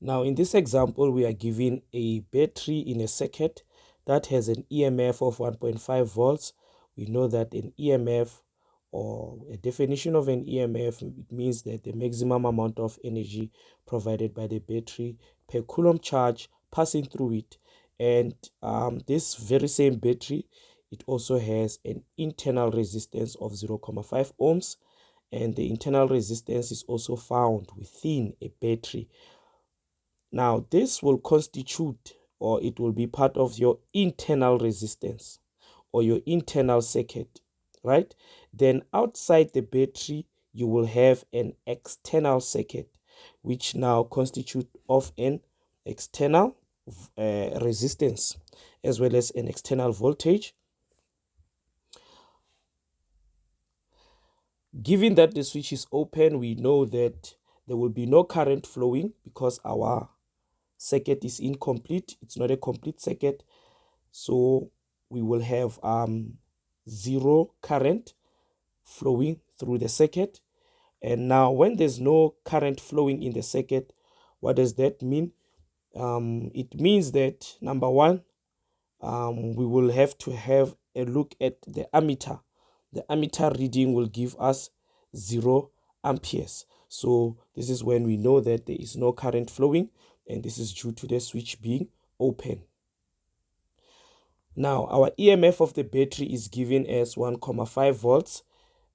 Now in this example, we are given a battery in a circuit that has an EMF of 1.5 volts. We know that an EMF, or a definition of an EMF, it means that the maximum amount of energy provided by the battery per coulomb charge passing through it. And this very same battery, it also has an internal resistance of 0.5 ohms, and the internal resistance is also found within a battery. Now, this will constitute, or it will be part of your internal resistance or your internal circuit, right? Then outside the battery, you will have an external circuit, which now constitute of an external resistance as well as an external voltage. Given that the switch is open, we know that there will be no current flowing because our circuit is incomplete. It's not a complete circuit. So we will have zero current flowing through the circuit. And now when there's no current flowing in the circuit, what does that mean? It means that, number one, we will have to have a look at the ammeter. The ammeter reading will give us 0 amperes. So this is when we know that there is no current flowing, and this is due to the switch being open. Now our EMF of the battery is given as 1.5 volts.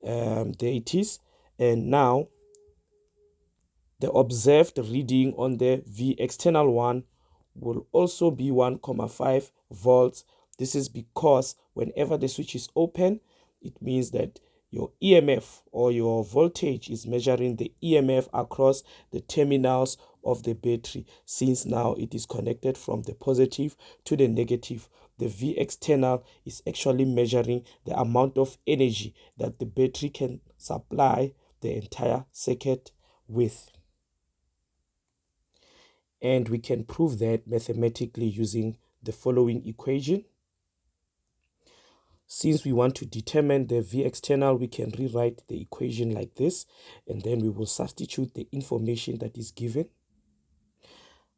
There it is. And now the observed reading on the V external one will also be 1.5 volts. This is because whenever the switch is open, it means that your EMF or your voltage is measuring the EMF across the terminals of the battery. Since now it is connected from the positive to the negative, the V external is actually measuring the amount of energy that the battery can supply the entire circuit with. And we can prove that mathematically using the following equation. Since we want to determine the V external, we can rewrite the equation like this, and then we will substitute the information that is given.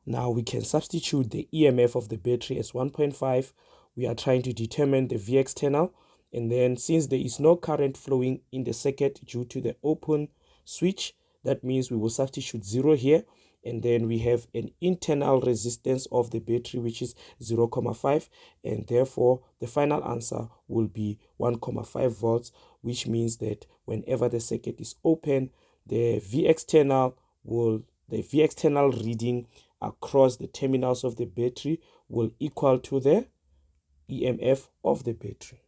Now we can substitute the EMF of the battery as 1.5. We are trying to determine the V external, and then since there is no current flowing in the circuit due to the open switch, that means we will substitute 0 here, and then we have an internal resistance of the battery which is 0.5, and therefore the final answer will be 1.5 volts, which means that whenever the circuit is open, the V external reading across the terminals of the battery will equal to the EMF of the battery.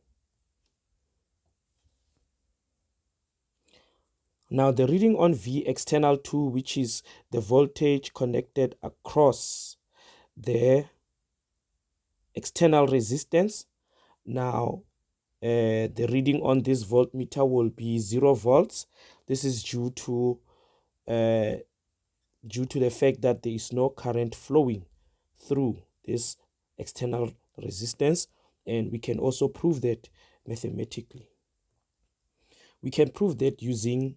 Now the reading on V external 2, which is the voltage connected across the external resistance. Now the reading on this voltmeter will be 0 volts. This is due to the fact that there is no current flowing through this external resistance, and we can also prove that mathematically. We can prove that using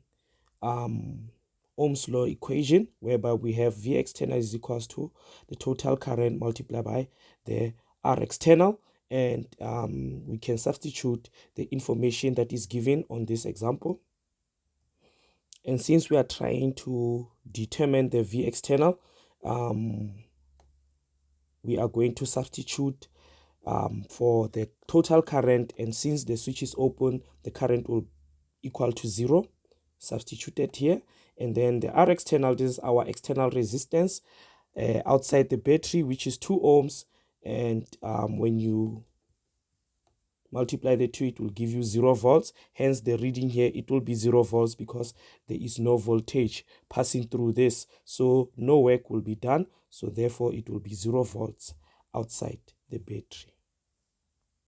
Ohm's law equation, whereby we have V external is equals to the total current multiplied by the R external, and we can substitute the information that is given on this example. And since we are trying to determine the V external, we are going to substitute for the total current, and since the switch is open, the current will equal to 0, substituted here. And then the R external, this is our external resistance outside the battery, which is 2 ohms, and when you multiply the two, it will give you 0 volts. Hence the reading here, it will be 0 volts because there is no voltage passing through this, so no work will be done. So therefore it will be 0 volts outside the battery.